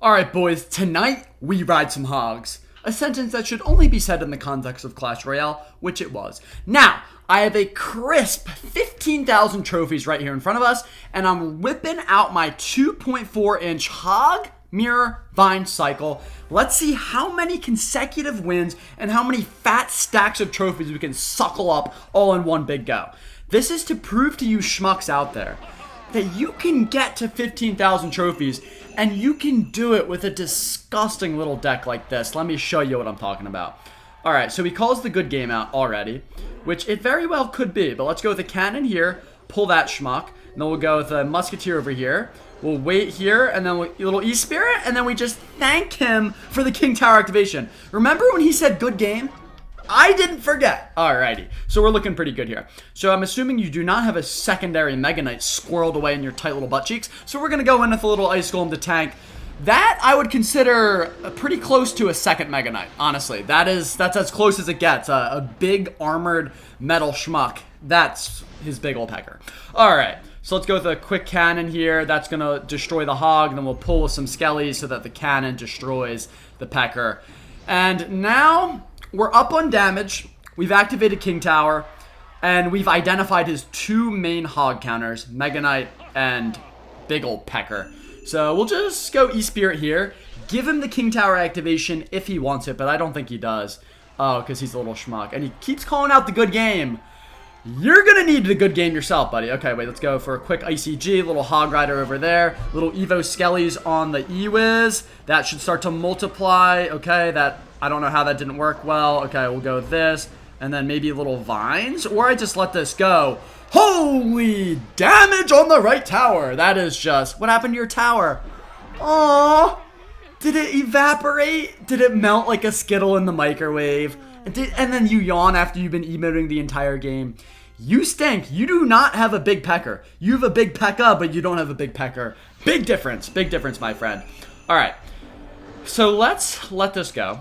Alright, boys, tonight we ride some hogs. A sentence that should only be said in the context of Clash Royale, which it was. Now, I have a crisp 15,000 trophies right here in front of us, and I'm whipping out my 2.4-inch hog mirror vine cycle. Let's see how many consecutive wins and how many fat stacks of trophies we can suckle up all in one big go. This is to prove to you schmucks out there that you can get to 15,000 trophies, and you can do it with a disgusting little deck like this. Let me show you what I'm talking about. Alright, so he calls the good game out already, which it very well could be, but let's go with a cannon here, pull that schmuck, and then we'll go with a musketeer over here. We'll wait here, and then a little E-Spirit, and then we just thank him for the King Tower activation. Remember when he said good game? I didn't forget. Alrighty, so we're looking pretty good here. So I'm assuming you do not have a secondary Mega Knight squirreled away in your tight little butt cheeks. So we're going to go in with a little Ice Golem to tank. That I would consider pretty close to a second Mega Knight, honestly. That's as close as it gets. A big armored metal schmuck. That's his big old pecker. Alright, so let's go with a quick cannon here. That's going to destroy the hog. And then we'll pull with some skellies so that the cannon destroys the pecker. And now we're up on damage, we've activated King Tower, and we've identified his two main hog counters, Mega Knight and Big Ol' Pecker. So we'll just go E-Spirit here, give him the King Tower activation if he wants it, but I don't think he does. Oh, because he's a little schmuck. And he keeps calling out the good game. You're going to need the good game yourself, buddy. Okay, wait, let's go for a quick ICG, little Hog Rider over there, little Evo Skellies on the E-Wiz. That should start to multiply. Okay, I don't know how that didn't work well. Okay, we'll go with this, and then maybe little vines, or I just let this go. Holy damage on the right tower. That is just, what happened to your tower? Aww, did it evaporate? Did it melt like a Skittle in the microwave? And then you yawn after you've been emoting the entire game. You stink. You do not have a big pecker. You have a big pekka, but you don't have a big pecker. Big difference, my friend. All right, so let's let this go.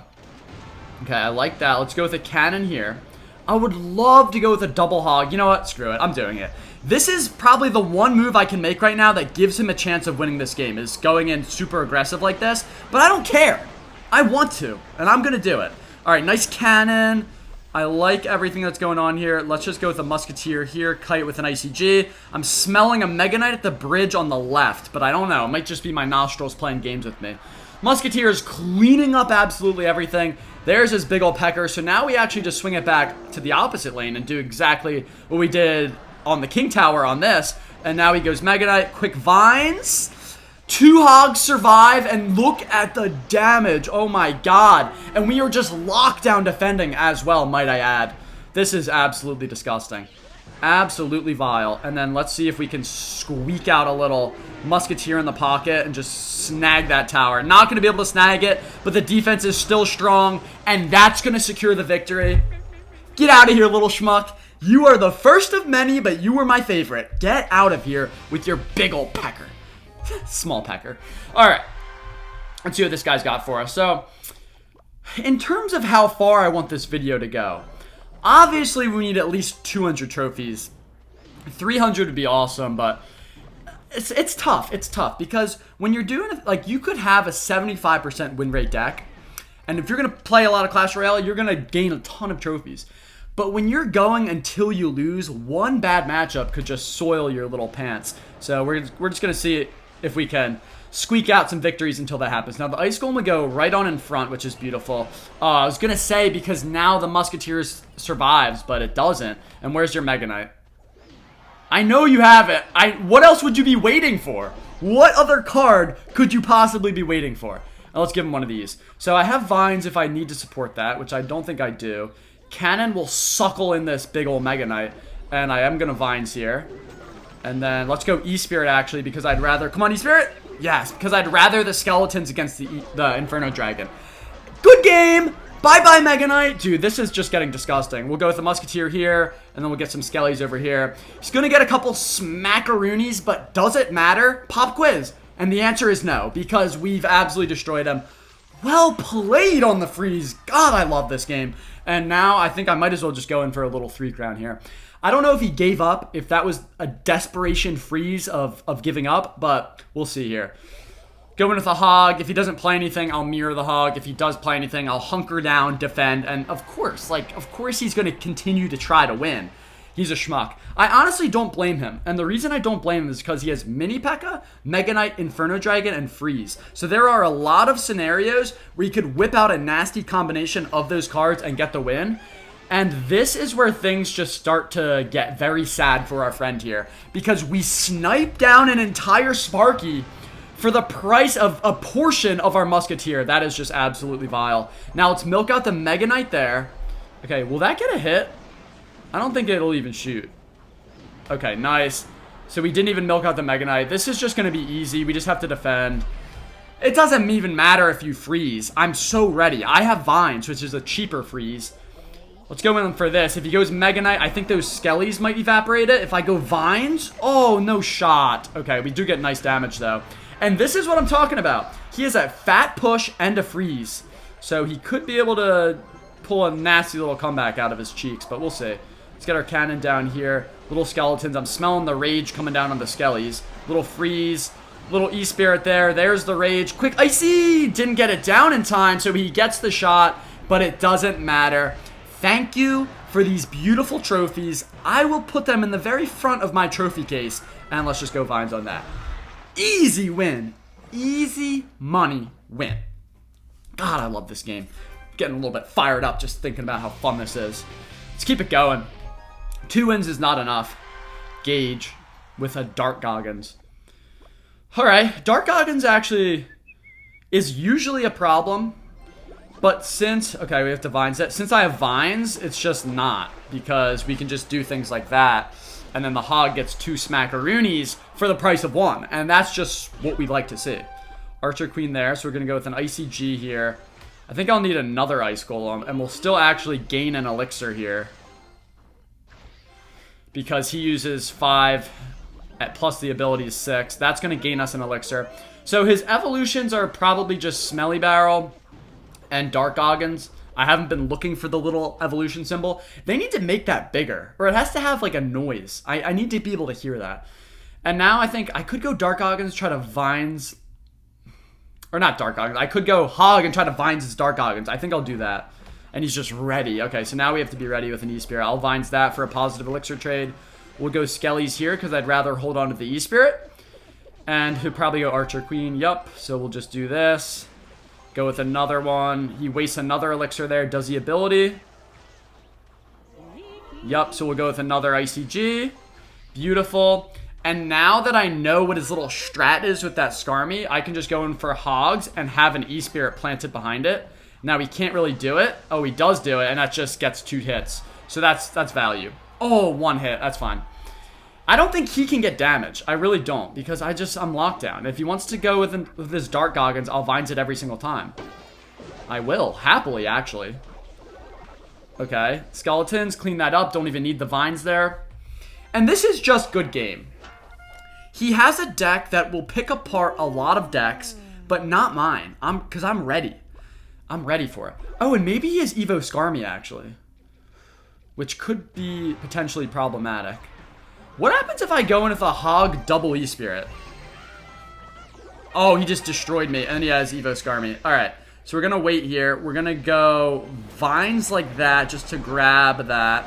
Okay, I like that. Let's go with a cannon here. I would love to go with a double hog. You know what? Screw it. I'm doing it. This is probably the one move I can make right now that gives him a chance of winning this game, is going in super aggressive like this. But I don't care. I want to, and I'm going to do it. All right, nice cannon. I like everything that's going on here. Let's just go with a musketeer here. Kite with an ICG. I'm smelling a Mega Knight at the bridge on the left, but I don't know. It might just be my nostrils playing games with me. Musketeer is cleaning up absolutely everything. There's his big old pecker. So now we actually just swing it back to the opposite lane and do exactly what we did on the King Tower on this. And now he goes Mega Knight, quick vines. Two hogs survive, and look at the damage. Oh my god. And we are just lockdown defending as well, might I add. This is absolutely disgusting. Absolutely vile. And then let's see if we can squeak out a little musketeer in the pocket and just snag that tower. Not going to be able to snag it, but the defense is still strong, and that's going to secure the victory. Get out of here, little schmuck. You are the first of many, but you were my favorite. Get out of here with your big old pecker. Small pecker. Alright, let's see what this guy's got for us. So, in terms of how far I want this video to go, obviously we need at least 200 trophies. 300 would be awesome, but it's tough. It's tough because when you're doing it, like, you could have a 75% win rate deck, and if you're going to play a lot of Clash Royale, you're going to gain a ton of trophies. But when you're going until you lose, one bad matchup could just soil your little pants. So we're just going to see if we can squeak out some victories until that happens. Now, the Ice Golem will go right on in front, which is beautiful. I was going to say, because now the Musketeers survives, but it doesn't. And where's your Mega Knight? I know you have it. What else would you be waiting for? What other card could you possibly be waiting for? Now, let's give him one of these. So I have Vines if I need to support that, which I don't think I do. Cannon will suckle in this big old Mega Knight, and I am going to Vines here. And then let's go E-Spirit, actually, because I'd rather... Come on, E-Spirit! Yes, because I'd rather the skeletons against the Inferno Dragon. Good game! Bye-bye, Mega Knight! Dude, this is just getting disgusting. We'll go with the Musketeer here, and then we'll get some Skellies over here. He's going to get a couple smackaroonies, but does it matter? Pop quiz. And the answer is no, because we've absolutely destroyed him. Well played on the freeze. God, I love this game. And now I think I might as well just go in for a little 3-crown here. I don't know if he gave up, if that was a desperation freeze of giving up, but we'll see here. Go in with a hog. If he doesn't play anything, I'll mirror the hog. If he does play anything, I'll hunker down, defend, and of course he's going to continue to try to win. He's a schmuck. I honestly don't blame him, and the reason I don't blame him is because he has Mini P.E.K.K.A, Mega Knight, Inferno Dragon, and Freeze. So there are a lot of scenarios where you could whip out a nasty combination of those cards and get the win. And this is where things just start to get very sad for our friend here, because we snipe down an entire Sparky for the price of a portion of our Musketeer. That is just absolutely vile. Now let's milk out the Mega Knight there. Okay, will that get a hit? I don't think it'll even shoot. Okay, nice. So we didn't even milk out the Mega Knight. This is just going to be easy. We just have to defend. It doesn't even matter if you freeze. I'm so ready. I have Vines, which is a cheaper freeze. Let's go in for this. If he goes Mega Knight, I think those Skellies might evaporate it. If I go Vines, oh, no shot. Okay, we do get nice damage, though. And this is what I'm talking about. He has a fat push and a freeze. So he could be able to pull a nasty little comeback out of his cheeks, but we'll see. Let's get our cannon down here. Little skeletons. I'm smelling the rage coming down on the Skellies. Little freeze. Little E-Spirit there. There's the rage. Quick Icy! Didn't get it down in time, so he gets the shot, but it doesn't matter. Thank you for these beautiful trophies. I will put them in the very front of my trophy case, and let's just go Vines on that. Easy win. Easy money win. God, I love this game. Getting a little bit fired up just thinking about how fun this is. Let's keep it going. 2 wins is not enough. Gage with a Dark Goggins. Alright, Dark Goggins actually is usually a problem. But since, okay, we have to Vines it. Since I have Vines, it's just not. Because we can just do things like that. And then the hog gets 2 Smackaroonies for the price of 1. And that's just what we'd like to see. Archer Queen there, so we're going to go with an Icy G here. I think I'll need another Ice Golem, and we'll still actually gain an Elixir here. Because he uses 5, plus the ability is 6. That's going to gain us an Elixir. So his evolutions are probably just Smelly Barrel and Dark Goggins. I haven't been looking for the little evolution symbol. They need to make that bigger, or it has to have like a noise. I need to be able to hear that. And now I think I could go Dark Goggins, try to Vines... Or not Dark Goggins. I could go Hog and try to Vines his Dark Goggins. I think I'll do that. And he's just ready. Okay, so now we have to be ready with an E-Spirit. I'll Vines that for a positive Elixir trade. We'll go Skellies here because I'd rather hold on to the E-Spirit. And he'll probably go Archer Queen. Yup. So we'll just do this. Go with another one. He wastes another Elixir there. Does the ability. Yup. So we'll go with another ICG. Beautiful. And now that I know what his little strat is with that Skarmy, I can just go in for Hogs and have an E-Spirit planted behind it. Now he can't really do it. Oh, he does do it, and that just gets 2 hits. So that's value. Oh, 1 hit. That's fine. I don't think he can get damage. I really don't, because I'm locked down. If he wants to go with his Dark Goggins, I'll Vines it every single time. I will. Happily, actually. Okay. Skeletons, clean that up. Don't even need the Vines there. And this is just good game. He has a deck that will pick apart a lot of decks, but not mine. Because I'm ready. I'm ready for it. Oh, and maybe he has Evo Skarmy, actually. Which could be potentially problematic. What happens if I go in with a Hog double E-Spirit? Oh, he just destroyed me. And then he has Evo Skarmy. Alright, so we're going to wait here. We're going to go Vines like that just to grab that.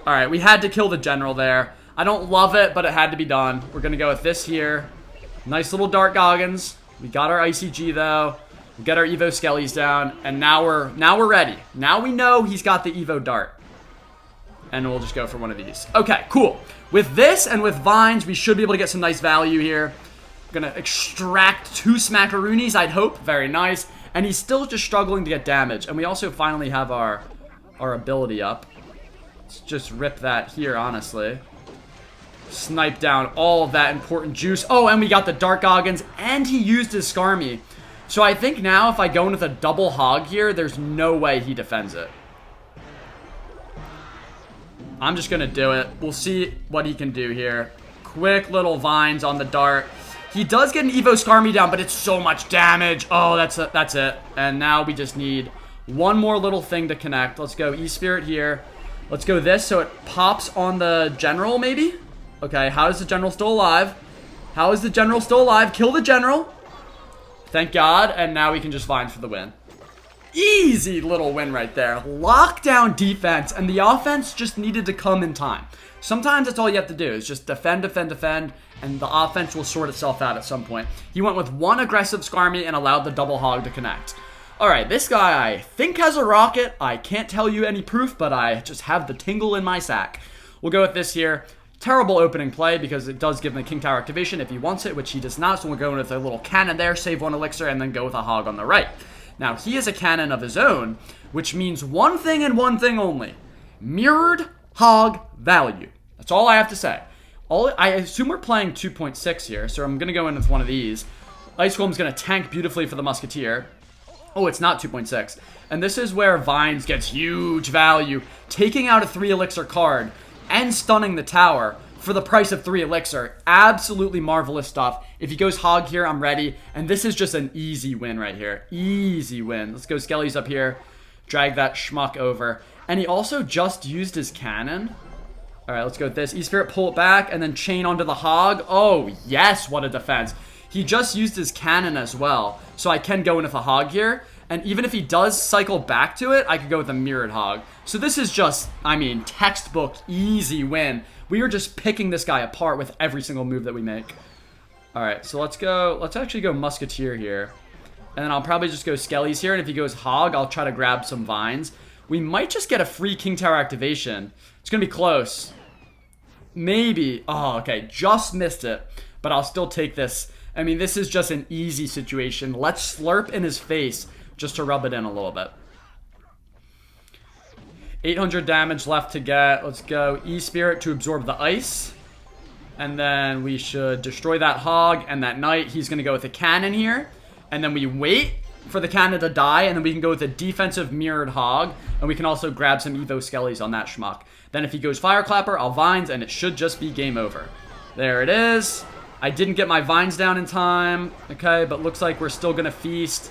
Alright, we had to kill the General there. I don't love it, but it had to be done. We're going to go with this here. Nice little Dark Goggins. We got our ICG, though. We get our Evo Skellies down. And now we're ready. Now we know he's got the Evo Dart. And we'll just go for one of these. Okay, cool. With this and with Vines, we should be able to get some nice value here. We're going to extract 2 Smackaroonies, I'd hope. Very nice. And he's still just struggling to get damage. And we also finally have our ability up. Let's just rip that here, honestly. Snipe down all of that important juice. Oh, and we got the Dark Goggins, and he used his Skarmy. So I think now if I go in with a double Hog here, there's no way he defends it. I'm just going to do it. We'll see what he can do here. Quick little Vines on the Dart. He does get an Evo Skarmy down, but it's so much damage. Oh, that's it. And now we just need one more little thing to connect. Let's go E-Spirit here. Let's go this so it pops on the General, maybe? Okay, how is the General still alive? How is the General still alive? Kill the General. Thank God, and now we can just Vines for the win. Easy little win right there. Lockdown defense, and the offense just needed to come in time. Sometimes that's all you have to do is just defend, and the offense will sort itself out at some point. He went with one aggressive Skarmy and allowed the double hog to connect. Alright, this guy I think has a rocket. I can't tell you any proof, but I just have the tingle in my sack. We'll go with this here. Terrible opening play because it does give him a King Tower activation if he wants it, which he does not. So we'll go with a little cannon there, save one elixir, and then go with a hog on the right. Now, he has a cannon of his own, which means one thing and one thing only. Mirrored hog value. That's all I have to say. I assume we're playing 2.6 here, so I'm going to go in with one of these. Ice Golem's going to tank beautifully for the Musketeer. Oh, it's not 2.6. And this is where Vines gets huge value. Taking out a 3 elixir card and stunning the tower for the price of 3 elixir. Absolutely marvelous stuff. If he goes hog here, I'm ready. And this is just an easy win right here. Easy win. Let's go Skellies up here. Drag that schmuck over. And he also just used his cannon. Alright, let's go with this. E-Spirit, pull it back, and then chain onto the hog. Oh, yes, what a defense. He just used his cannon as well. So I can go in with a hog here. And even if he does cycle back to it, I could go with a mirrored hog. So this is just, I mean, textbook easy win. We are just picking this guy apart with every single move that we make. Alright, so let's actually go Musketeer here. And then I'll probably just go Skellies here. And if he goes hog, I'll try to grab some Vines. We might just get a free King Tower activation. It's going to be close. Maybe. Oh, okay. Just missed it. But I'll still take this. I mean, this is just an easy situation. Let's slurp in his face just to rub it in a little bit. 800 damage left to get. Let's go E-Spirit to absorb the ice. And then we should destroy that hog and that knight. He's going to go with a cannon here. And then we wait for the cannon to die. And then we can go with a defensive mirrored hog. And we can also grab some Evo Skellies on that schmuck. Then if he goes Fireclapper, I'll Vines, and it should just be game over. There it is. I didn't get my Vines down in time. Okay, but looks like we're still going to feast.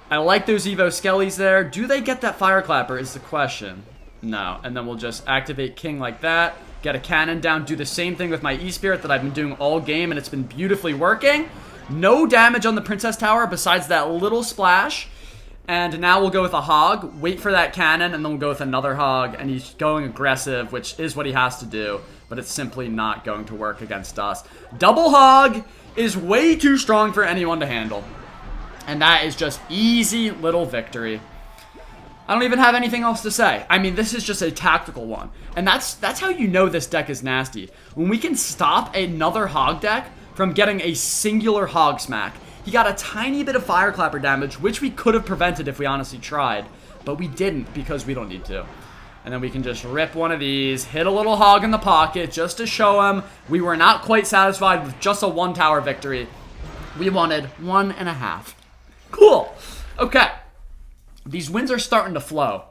I like those Evo Skellies there. Do they get that Fireclapper is the question. No. And then we'll just activate King like that. Get a cannon down. Do the same thing with my E-Spirit that I've been doing all game, and it's been beautifully working. No damage on the Princess Tower besides that little splash. And now we'll go with a hog. Wait for that cannon, and then we'll go with another hog. And he's going aggressive, which is what he has to do. But it's simply not going to work against us. Double hog is way too strong for anyone to handle. And that is just easy little victory. I don't even have anything else to say. I mean, this is just a tactical one. And that's how you know this deck is nasty. When we can stop another hog deck from getting a singular hog smack. He got a tiny bit of Fireclapper damage, which we could have prevented if we honestly tried. But we didn't because we don't need to. And then we can just rip one of these, hit a little hog in the pocket just to show him we were not quite satisfied with just a 1 tower victory. We wanted 1.5. Cool. Okay. These wins are starting to flow.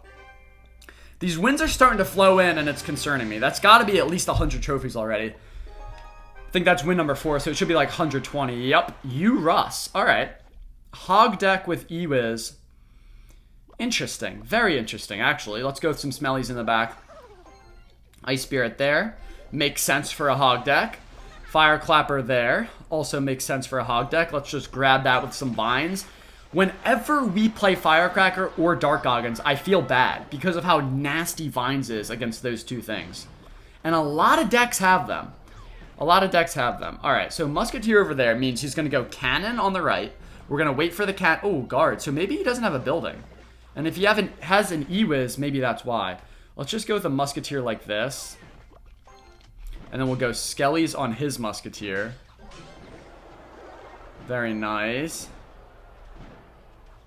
These wins are starting to flow in, and it's concerning me. That's got to be at least 100 trophies already. I think that's win number 4, so it should be like 120. Yep. You Russ. All right. Hog deck with Ewiz. Interesting. Very interesting, actually. Let's go with some smellies in the back. Ice Spirit there. Makes sense for a hog deck. Fireclapper there. Also makes sense for a hog deck. Let's just grab that with some Vines. Whenever we play Firecracker or Dark Goggins, I feel bad because of how nasty Vines is against those two things. And a lot of decks have them. A lot of decks have them. Alright, so Musketeer over there means he's going to go Cannon on the right. We're going to wait for the cat. Oh, Guard. So maybe he doesn't have a building. And if he has an Ewiz, maybe that's why. Let's just go with a Musketeer like this. And then we'll go Skellies on his Musketeer. Very nice.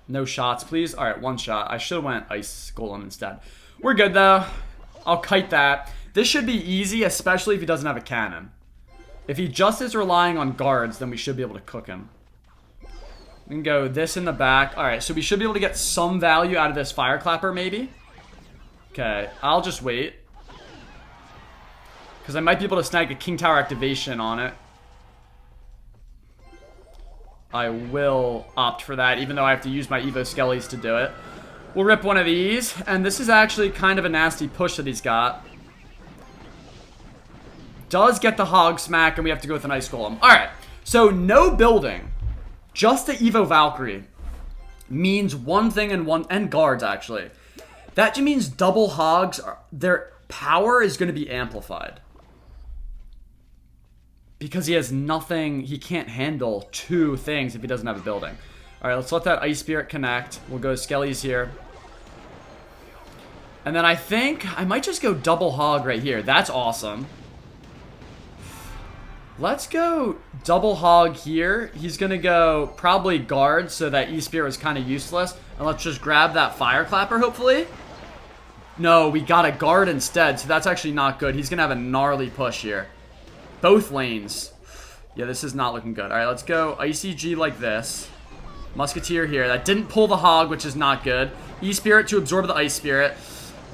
No shots, please. Alright, 1 shot. I should have went Ice Golem instead. We're good, though. I'll kite that. This should be easy, especially if he doesn't have a cannon. If he just is relying on guards, then we should be able to cook him. We can go this in the back. Alright, so we should be able to get some value out of this Fireclapper, maybe. Okay, I'll just wait. Because I might be able to snag a King Tower activation on it. I will opt for that, even though I have to use my Evo Skellies to do it. We'll rip one of these, and this is actually kind of a nasty push that he's got. Does get the hog smack, and we have to go with an Ice Golem. Alright, so no building. just the Evo Valkyrie means one thing and guards actually. That just means double hogs, their power is going to be amplified. Because he has nothing, he can't handle two things if he doesn't have a building. Alright, let's let that Ice Spirit connect. We'll go Skellies here. And then I think I might just go double hog right here. That's awesome. Let's go double hog here. He's going to go probably guard so that E-Spirit is kind of useless. And let's just grab that Fire Clapper, hopefully. No, we got a guard instead, so that's actually not good. He's going to have a gnarly push here. Both lanes. Yeah, this is not looking good. All right, let's go ICG like this. Musketeer here. That didn't pull the hog, which is not good. E-Spirit to absorb the Ice Spirit.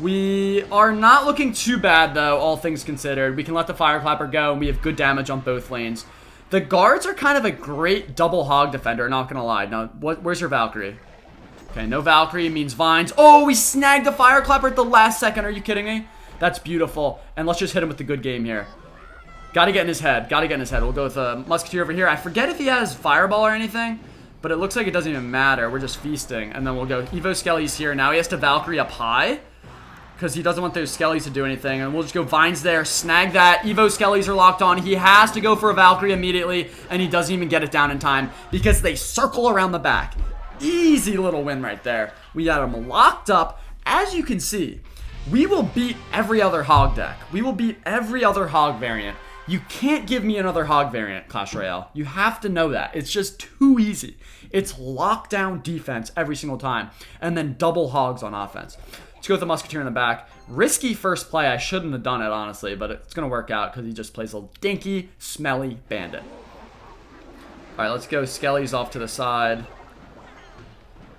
We are not looking too bad, though, all things considered. We can let the Fire Clapper go, and we have good damage on both lanes. The guards are kind of a great double hog defender, not going to lie. Now, where's your Valkyrie? Okay, no Valkyrie means Vines. Oh, we snagged the Fire Clapper at the last second. Are you kidding me? That's beautiful. And let's just hit him with the good game here. Got to get in his head. Got to get in his head. We'll go with a Musketeer over here. I forget if he has Fireball or anything, but it looks like it doesn't even matter. We're just feasting. And then we'll go Evo Skellies here. Now he has to Valkyrie up high because he doesn't want those Skellies to do anything. And we'll just go Vines there. Snag that. Evo Skellies are locked on. He has to go for a Valkyrie immediately, and he doesn't even get it down in time because they circle around the back. Easy little win right there. We got him locked up. As you can see, we will beat every other hog deck. We will beat every other hog variant. You can't give me another hog variant, Clash Royale. You have to know that. It's just too easy. It's lockdown defense every single time, and then double hogs on offense. Let's go with the Musketeer in the back. Risky first play. I shouldn't have done it, honestly, but it's going to work out because he just plays a dinky, smelly bandit. All right, let's go Skellies off to the side.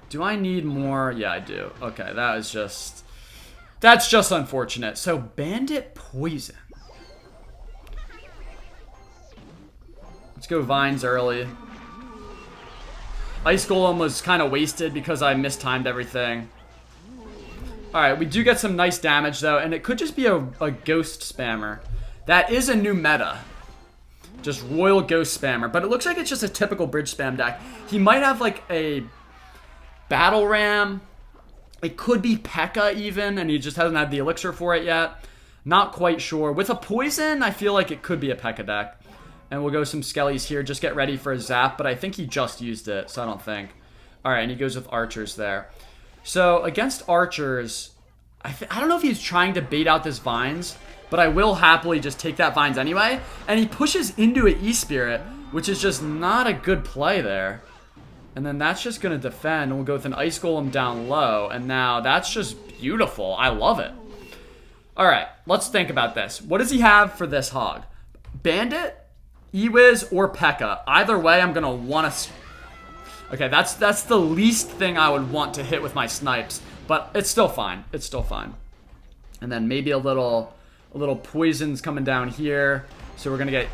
Do I need more? Yeah, I do. Okay, that's just unfortunate. So, Bandit Poison. Let's go Vines early. Ice Golem was kind of wasted because I mistimed everything. Alright, we do get some nice damage, though, and it could just be a Ghost Spammer. That is a new meta. Just Royal Ghost Spammer, but it looks like it's just a typical bridge spam deck. He might have, like, a Battle Ram. It could be P.E.K.K.A. even, and he just hasn't had the elixir for it yet. Not quite sure. With a Poison, I feel like it could be a P.E.K.K.A. deck. And we'll go some Skellies here. Just get ready for a Zap, but I think he just used it, so I don't think. Alright, and he goes with Archers there. So, against Archers, I don't know if he's trying to bait out this Vines, but I will happily just take that Vines anyway. And he pushes into an E-Spirit, which is just not a good play there. And then that's just going to defend. And we'll go with an Ice Golem down low. And now that's just beautiful. I love it. Alright, let's think about this. What does he have for this hog? Bandit, Ewiz, or P.E.K.K.A. Either way, I'm going to want to... Okay, that's the least thing I would want to hit with my snipes. But it's still fine. It's still fine. And then maybe a little poisons coming down here. So we're going to get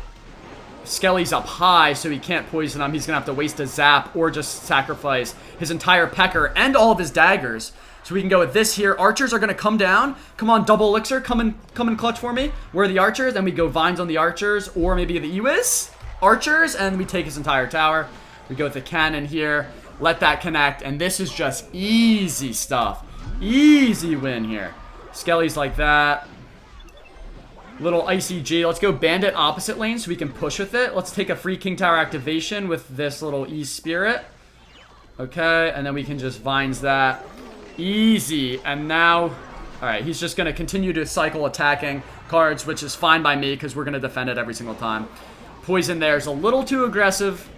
Skellies up high so he can't poison them. He's going to have to waste a Zap or just sacrifice his entire P.E.K.K.A. and all of his daggers. So we can go with this here. Archers are going to come down. Come on, double elixir. Come and clutch for me. Where are the Archers? And we go Vines on the Archers. Or maybe the Ewiz Archers. And we take his entire tower. We go with the cannon here. Let that connect. And this is just easy stuff. Easy win here. Skellies like that. Little ICG. Let's go Bandit opposite lane so we can push with it. Let's take a free King Tower activation with this little E-Spirit. Okay, and then we can just Vines that. Easy. And now, alright, he's just going to continue to cycle attacking cards, which is fine by me because we're going to defend it every single time. Poison there is a little too aggressive.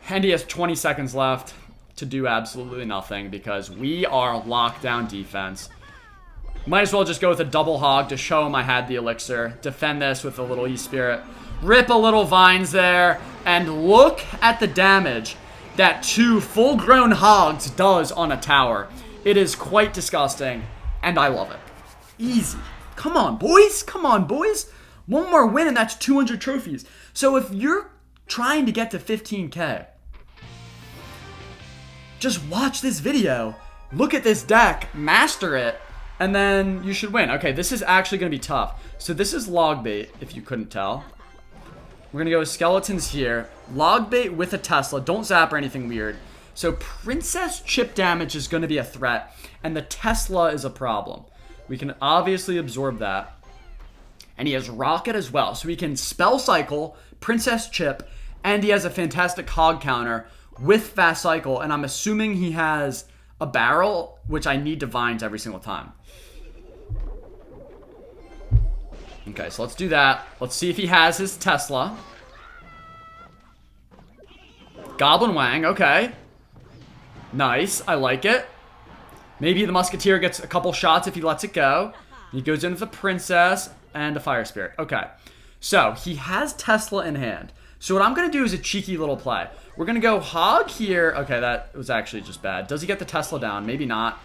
And he has 20 seconds left to do absolutely nothing because we are lockdown defense. Might as well just go with a double hog to show him I had the elixir. Defend this with a little E-Spirit. Rip a little Vines there. And look at the damage that 2 full-grown hogs does on a tower. It is quite disgusting, and I love it. Easy. Come on, boys. Come on, boys. One more win, and that's 200 trophies. So if you're trying to get to 15K, just watch this video, look at this deck, master it, and then you should win. Okay, this is actually going to be tough. So this is Logbait, if you couldn't tell. We're going to go skeletons here. Log bait with a Tesla. Don't zap or anything weird. So princess chip damage is going to be a threat, and the Tesla is a problem. We can obviously absorb that. And he has rocket as well, so he can spell cycle, princess chip, and he has a fantastic hog counter with fast cycle, and I'm assuming he has a barrel, which I need to vines every single time. Okay, so let's do that. Let's see if he has his Tesla. Goblin Wang, okay. Nice, I like it. Maybe the Musketeer gets a couple shots if he lets it go. He goes in with a Princess and a Fire Spirit. Okay, so he has Tesla in hand. So what I'm going to do is a cheeky little play. We're going to go Hog here. Okay, that was actually just bad. Does he get the Tesla down? Maybe not.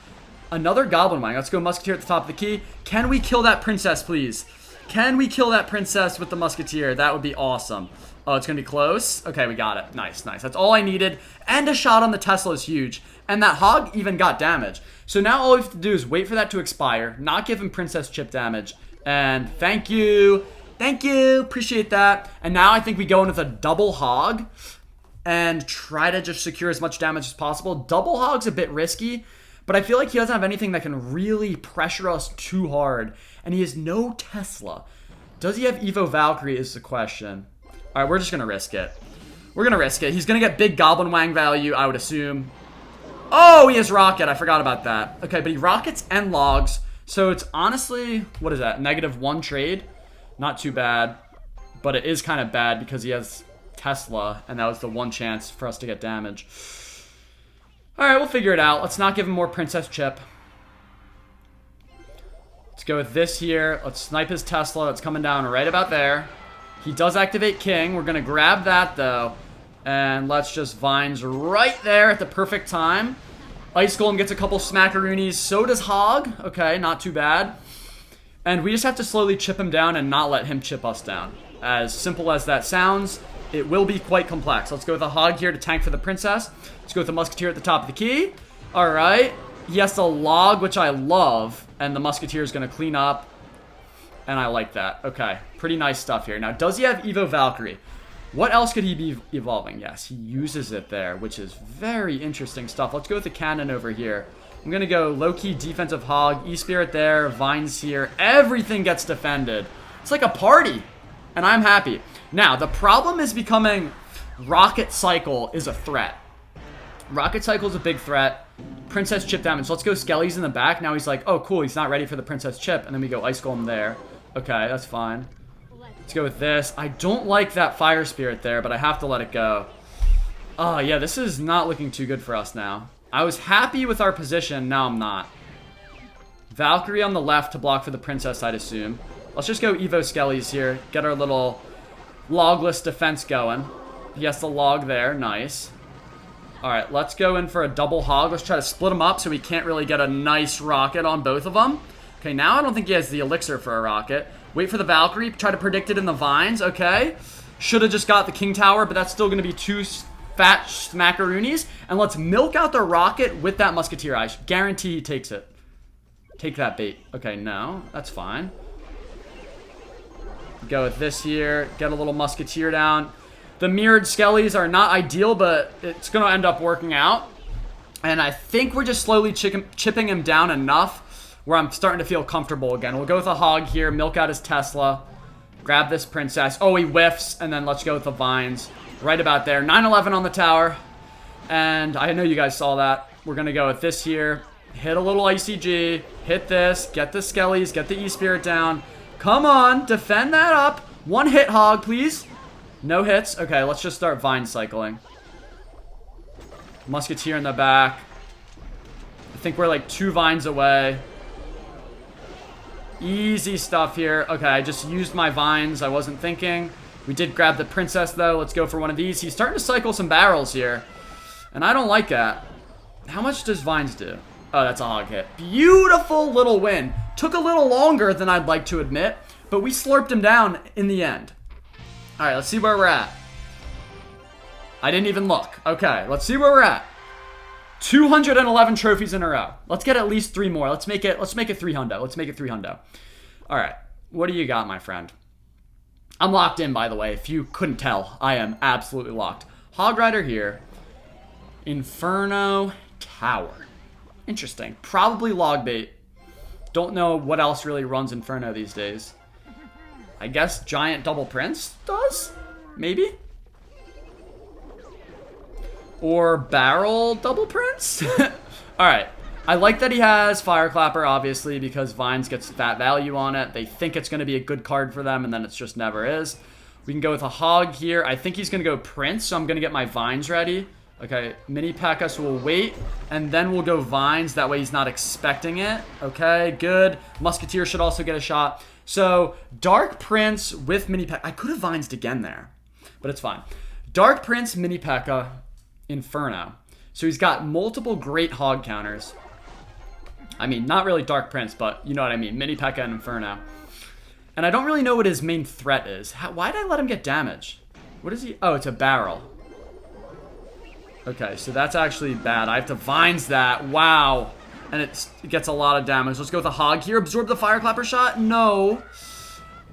Another Goblin Wang. Let's go Musketeer at the top of the key. Can we kill that Princess, please? Can we kill that Princess with the Musketeer? That would be awesome. Oh, it's going to be close. Okay, we got it. Nice, nice. That's all I needed. And a shot on the Tesla is huge. And that Hog even got damage. So now all we have to do is wait for that to expire, not give him Princess chip damage. And thank you. Thank you. Appreciate that. And now I think we go in with a double Hog and try to just secure as much damage as possible. Double Hog's a bit risky, but I feel like he doesn't have anything that can really pressure us too hard. And he has no Tesla. Does he have Evo Valkyrie is the question. All right, we're just going to risk it. We're going to risk it. He's going to get big Goblin Wang value, I would assume. Oh, he has rocket. I forgot about that. Okay, but he rockets and logs. So it's honestly, what is that? -1 trade. Not too bad. But it is kind of bad because he has Tesla. And that was the one chance for us to get damage. All right, we'll figure it out. Let's not give him more Princess chip. Let's go with this here. Let's snipe his Tesla. It's coming down right about there. He does activate King. We're going to grab that, though. And let's just vines right there at the perfect time. Ice Golem gets a couple smackaroonies. So does Hog. Okay, not too bad. And we just have to slowly chip him down and not let him chip us down. As simple as that sounds, it will be quite complex. Let's go with a Hog here to tank for the Princess. Let's go with the Musketeer at the top of the key. All right. He has the Log, which I love. And the Musketeer is going to clean up. And I like that. Okay. Pretty nice stuff here. Now, does he have Evo Valkyrie? What else could he be evolving? Yes, he uses it there, which is very interesting stuff. Let's go with the cannon over here. I'm going to go low-key defensive Hog. E-Spirit there. Vines here. Everything gets defended. It's like a party. And I'm happy. Now, the problem is becoming Rocket Cycle is a threat. Rocket Cycle is a big threat. Princess chip damage. Let's go Skelly's in the back. Now he's like, oh, cool. He's not ready for the Princess chip. And then we go Ice Golem there. Okay, that's fine. Let's go with this. I don't like that Fire Spirit there, but I have to let it go. Oh, yeah, this is not looking too good for us now. I was happy with our position. Now I'm not. Valkyrie on the left to block for the Princess, I'd assume. Let's just go Evo Skellies here. Get our little logless defense going. He has the log there. Nice. All right, let's go in for a double Hog. Let's try to split them up so we can't really get a nice rocket on both of them. Okay, now I don't think he has the elixir for a rocket. Wait for the Valkyrie. Try to predict it in the vines. Okay. Should have just got the King Tower, but that's still going to be 2 fat smackaroonies. And let's milk out the rocket with that Musketeer. I guarantee he takes it. Take that bait. Okay, no. That's fine. Go with this here. Get a little Musketeer down. The mirrored Skellies are not ideal, but it's going to end up working out. And I think we're just slowly chipping him down enough where I'm starting to feel comfortable again. We'll go with a Hog here, milk out his Tesla, grab this Princess. Oh, he whiffs, and then let's go with the vines. Right about there. 9/11 on the tower. And I know you guys saw that. We're going to go with this here. Hit a little ICG. Hit this. Get the Skellies. Get the E-Spirit down. Come on. Defend that up. 1 hit Hog, please. No hits. Okay, let's just start vine cycling. Musketeer in the back. I think we're like 2 vines away. Easy stuff here. Okay, I just used my vines. I wasn't thinking. We did grab the Princess, though. Let's go for one of these. He's starting to cycle some barrels here. And I don't like that. How much does vines do? Oh, that's a Hog hit. Beautiful little win. Took a little longer than I'd like to admit, but we slurped him down in the end. All right, let's see where we're at. I didn't even look. Okay, let's see where we're at. 211 trophies in a row. Let's get at least 3 more. Let's make it 3 hundo. Let's make it 3 hundo. All right. What do you got, my friend? I'm locked in, by the way. If you couldn't tell, I am absolutely locked. Hog Rider here. Inferno Tower. Interesting. Probably log bait. Don't know what else really runs Inferno these days. I guess Giant Double Prince does? Maybe? Or Barrel Double Prince? Alright. I like that he has Fire Clapper, obviously, because Vines gets fat value on it. They think it's going to be a good card for them, and then it just never is. We can go with a Hog here. I think he's going to go Prince, so I'm going to get my Vines ready. Okay, Mini P.E.K.K.A, so we'll wait, and then we'll go Vines. That way he's not expecting it. Okay, good. Musketeer should also get a shot. So, Dark Prince with Mini P.E.K.K.A. I could have Vinesed again there, but it's fine. Dark Prince, Mini P.E.K.K.A, Inferno. So he's got multiple great Hog counters. I mean, not really Dark Prince, but you know what I mean. Mini P.E.K.K.A and Inferno. And I don't really know what his main threat is. Why did I let him get damage? What is he? Oh, it's a barrel. Okay, so that's actually bad. I have to Vines that. Wow. And it gets a lot of damage. Let's go with a Hog here. Absorb the Fire Clapper shot? No.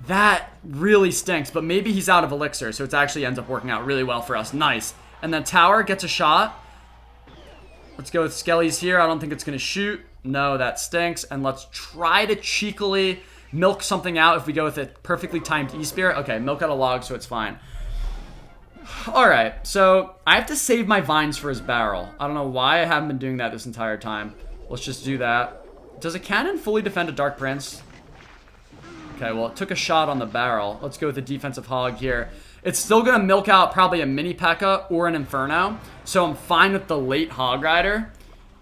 That really stinks, but maybe he's out of Elixir, so it actually ends up working out really well for us. Nice. And then Tower gets a shot. Let's go with Skellies here. I don't think it's going to shoot. No, that stinks. And let's try to cheekily milk something out if we go with a perfectly timed E-Spirit. Okay, milk out a log, so it's fine. Alright, so I have to save my Vines for his barrel. I don't know why I haven't been doing that this entire time. Let's just do that. Does a cannon fully defend a Dark Prince? Okay, well, it took a shot on the barrel. Let's go with a defensive Hog here. It's still going to milk out probably a Mini P.E.K.K.A or an Inferno, so I'm fine with the late Hog Rider.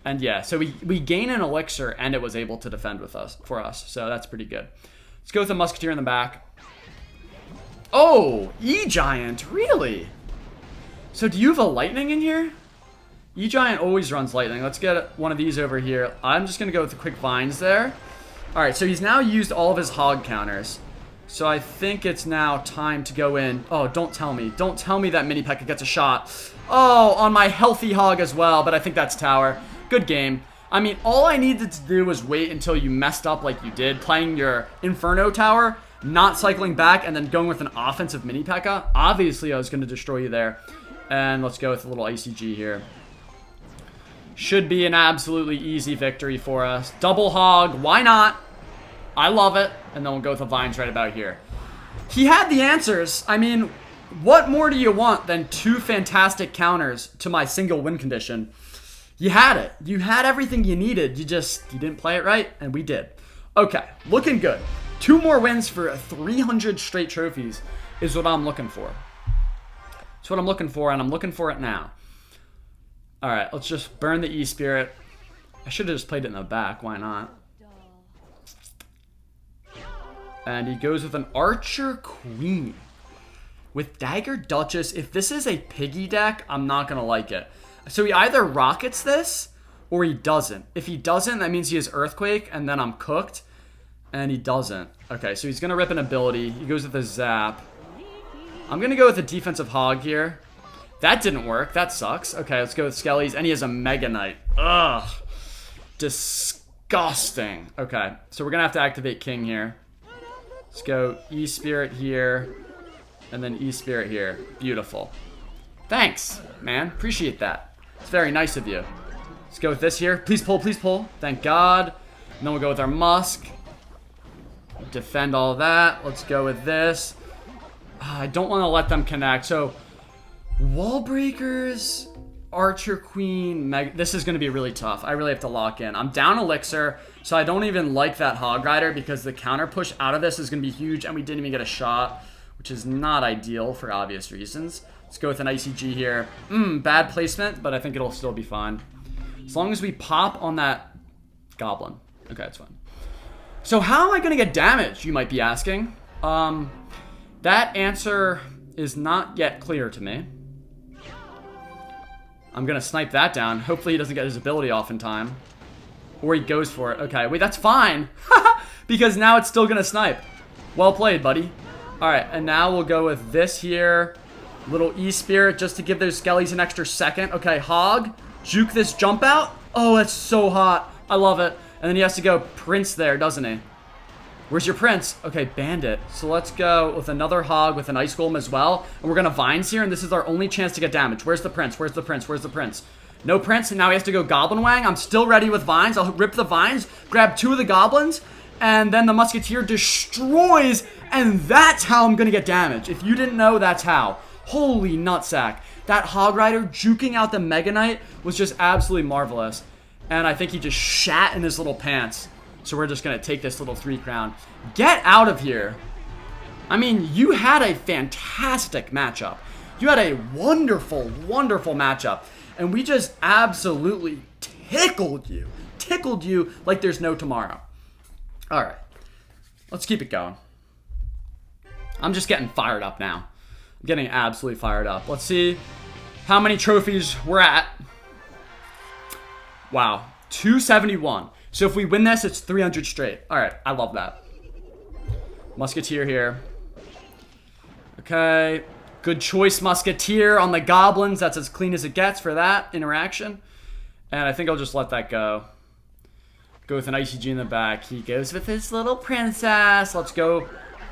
And yeah, so we gain an Elixir, and it was able to defend for us, so that's pretty good. Let's go with a Musketeer in the back. Oh, E-Giant, really? So do you have a Lightning in here? E-Giant always runs Lightning. Let's get one of these over here. I'm just going to go with the quick Vines there. Alright, so he's now used all of his Hog counters. So I think it's now time to go in. Oh, don't tell me. Don't tell me that Mini P.E.K.K.A gets a shot. Oh, on my healthy Hog as well, but I think that's Tower. Good game. I mean, all I needed to do was wait until you messed up like you did, playing your Inferno Tower, not cycling back, and then going with an offensive Mini P.E.K.K.A. Obviously, I was going to destroy you there. And let's go with a little ICG here. Should be an absolutely easy victory for us. Double Hog, why not? I love it. And then we'll go with the Vines right about here. He had the answers. I mean, what more do you want than two fantastic counters to my single win condition? You had it. You had everything you needed. You didn't play it right, and we did. Okay, looking good. 2 more wins for 300 straight trophies is what I'm looking for. That's what I'm looking for, and I'm looking for it now. Alright, let's just burn the E-Spirit. I should have just played it in the back. Why not? And he goes with an Archer Queen. With Dagger Duchess. If this is a piggy deck, I'm not going to like it. So he either rockets this, or he doesn't. If he doesn't, that means he has Earthquake, and then I'm cooked. And he doesn't. Okay, so he's going to rip an ability. He goes with a Zap. I'm going to go with a defensive Hog here. That didn't work. That sucks. Okay, let's go with Skellies. And he has a Mega Knight. Ugh. Disgusting. Okay, so we're going to have to activate King here. Let's go E-Spirit here. And then E-Spirit here. Beautiful. Thanks, man. Appreciate that. It's very nice of you. Let's go with this here. Please pull, please pull. Thank God. And then we'll go with our Musk. Defend all that. Let's go with this. I don't want to let them connect. So, Wall Breakers, Archer Queen, this is going to be really tough. I really have to lock in. I'm down Elixir, so I don't even like that Hog Rider because the counter push out of this is going to be huge, and we didn't even get a shot, which is not ideal for obvious reasons. Let's go with an ICG here. Bad placement, but I think it'll still be fine. As long as we pop on that Goblin. Okay, it's fine. So how am I going to get damage, you might be asking? That answer is not yet clear to me. I'm going to snipe that down. Hopefully he doesn't get his ability off in time. Or he goes for it. Okay, wait, that's fine. Because now it's still going to snipe. Well played, buddy. Alright, and now we'll go with this here. Little E-Spirit just to give those Skellies an extra second. Okay, Hog. Juke this jump out. Oh, that's so hot. I love it. And then he has to go Prince there, doesn't he? Where's your prince? Okay, bandit. So let's go with another hog with an ice golem as well. And we're gonna vines here, and this is our only chance to get damage. Where's the prince? Where's the prince? Where's the prince? No prince, and now he has to go goblin wang. I'm still ready with vines. I'll rip the vines, grab 2 of the goblins, and then the musketeer destroys, and that's how I'm gonna get damage. If you didn't know, that's how. Holy nutsack. That hog rider juking out the Mega Knight was just absolutely marvelous. And I think he just shat in his little pants. So we're just gonna take this little 3 crown. Get out of here. I mean, you had a fantastic matchup. You had a wonderful, wonderful matchup. And we just absolutely tickled you. Tickled you like there's no tomorrow. All right. Let's keep it going. I'm just getting fired up now. I'm getting absolutely fired up. Let's see how many trophies we're at. Wow. 271. So if we win this, it's 300 straight. All right. I love that. Musketeer here. Okay. Good choice, Musketeer on the goblins. That's as clean as it gets for that interaction. And I think I'll just let that go. Go with an ICG in the back. He goes with his little princess. Let's go.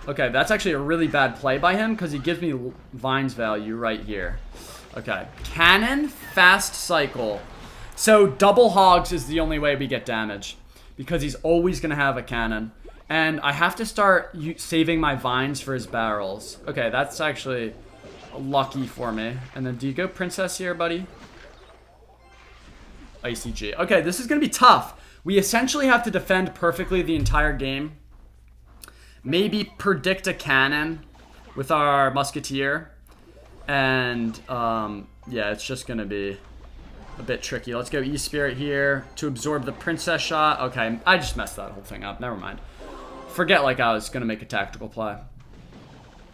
Okay, that's actually a really bad play by him because he gives me Vines value right here. Okay. Cannon, fast cycle. So double hogs is the only way we get damage because he's always going to have a cannon. And I have to start saving my vines for his barrels. Okay, that's actually lucky for me. And then do you go princess here, buddy? ICG. Okay, this is going to be tough. We essentially have to defend perfectly the entire game. Maybe predict a cannon with our musketeer. And, yeah, it's just going to be a bit tricky. Let's go E-Spirit here to absorb the princess shot. Okay, I just messed that whole thing up. Never mind. Forget like I was going to make a tactical play.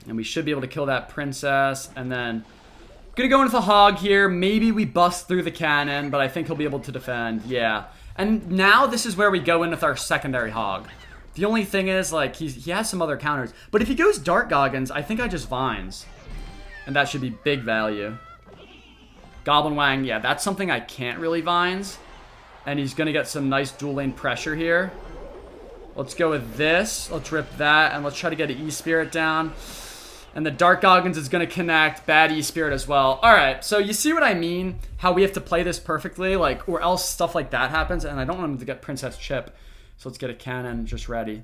And we should be able to kill that princess. And then gonna go into the hog here. Maybe we bust through the cannon, but I think he'll be able to defend. Yeah. And now this is where we go in with our secondary hog. The only thing is, like, he has some other counters. But if he goes Dark Goggins, I think I just Vines. And that should be big value. Goblin Wang, yeah, that's something I can't really Vines. And he's gonna get some nice dual lane pressure here. Let's go with this. Let's rip that, and let's try to get an E-Spirit down. And the Dark Goggins is going to connect. Bad E-Spirit as well. Alright, so you see what I mean? How we have to play this perfectly, like, or else stuff like that happens, and I don't want him to get Princess Chip. So let's get a cannon just ready.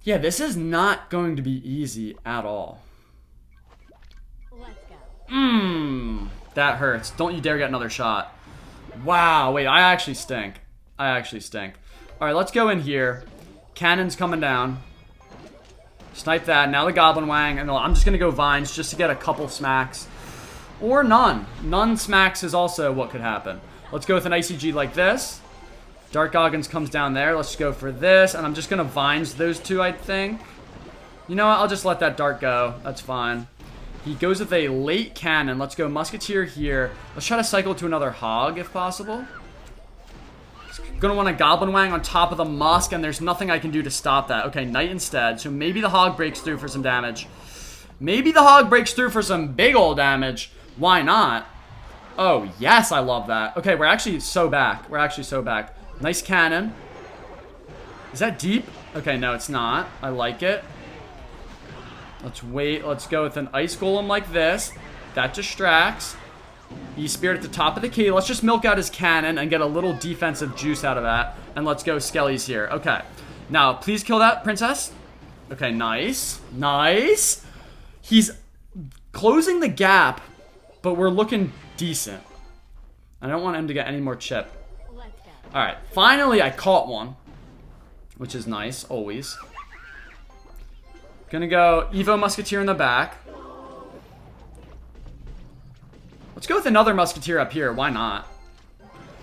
Yeah, this is not going to be easy at all. Let's go. That hurts. Don't you dare get another shot. Wow, wait, I actually stink. I actually stink. Alright, let's go in here. Cannon's coming down. Snipe that. Now the Goblin Wang. And I'm just going to go Vines just to get a couple smacks. Or none. None smacks is also what could happen. Let's go with an ICG like this. Dark Goggins comes down there. Let's go for this. And I'm just going to Vines those two, I think. You know what? I'll just let that Dart go. That's fine. He goes with a late cannon. Let's go Musketeer here. Let's try to cycle to another Hog if possible. Gonna want a Goblin Wang on top of the Musk, and there's nothing I can do to stop that. Okay, Knight instead. So maybe the Hog breaks through for some damage. Maybe the Hog breaks through for some big old damage. Why not? Oh, yes, I love that. Okay, we're actually so back. We're actually so back. Nice cannon. Is that deep? Okay, no, it's not. I like it. Let's wait. Let's go with an Ice Golem like this. That distracts. E-Spirit at the top of the key. Let's just milk out his cannon and get a little defensive juice out of that. And let's go Skellies here. Okay. Now, please kill that princess. Okay, nice. Nice. He's closing the gap, but we're looking decent. I don't want him to get any more chip. Let's go. Alright, finally I caught one. Which is nice, always. Gonna go Evo Musketeer in the back. Let's go with another Musketeer up here. Why not?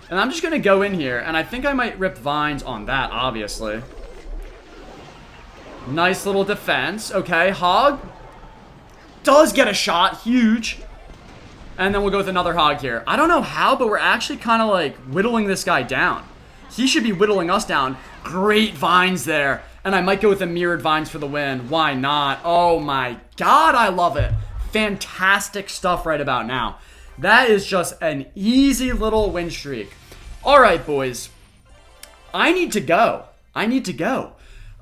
And I'm just going to go in here. And I think I might rip Vines on that, obviously. Nice little defense. Okay, Hog does get a shot. Huge. And then we'll go with another Hog here. I don't know how, but we're actually kind of like whittling this guy down. He should be whittling us down. Great Vines there. And I might go with a mirrored Vines for the win. Why not? Oh my god, I love it. Fantastic stuff right about now. That is just an easy little win streak. All right, boys. I need to go. I need to go.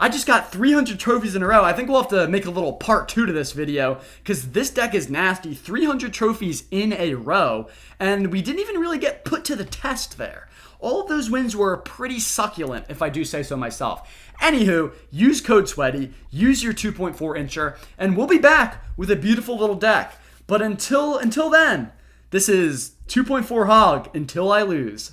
I just got 300 trophies in a row. I think we'll have to make a little part 2 to this video because this deck is nasty. 300 trophies in a row, and we didn't even really get put to the test there. All of those wins were pretty succulent, if I do say so myself. Anywho, use code SWEATY, use your 2.4 incher, and we'll be back with a beautiful little deck. But until then, this is 2.4 Hog until I lose.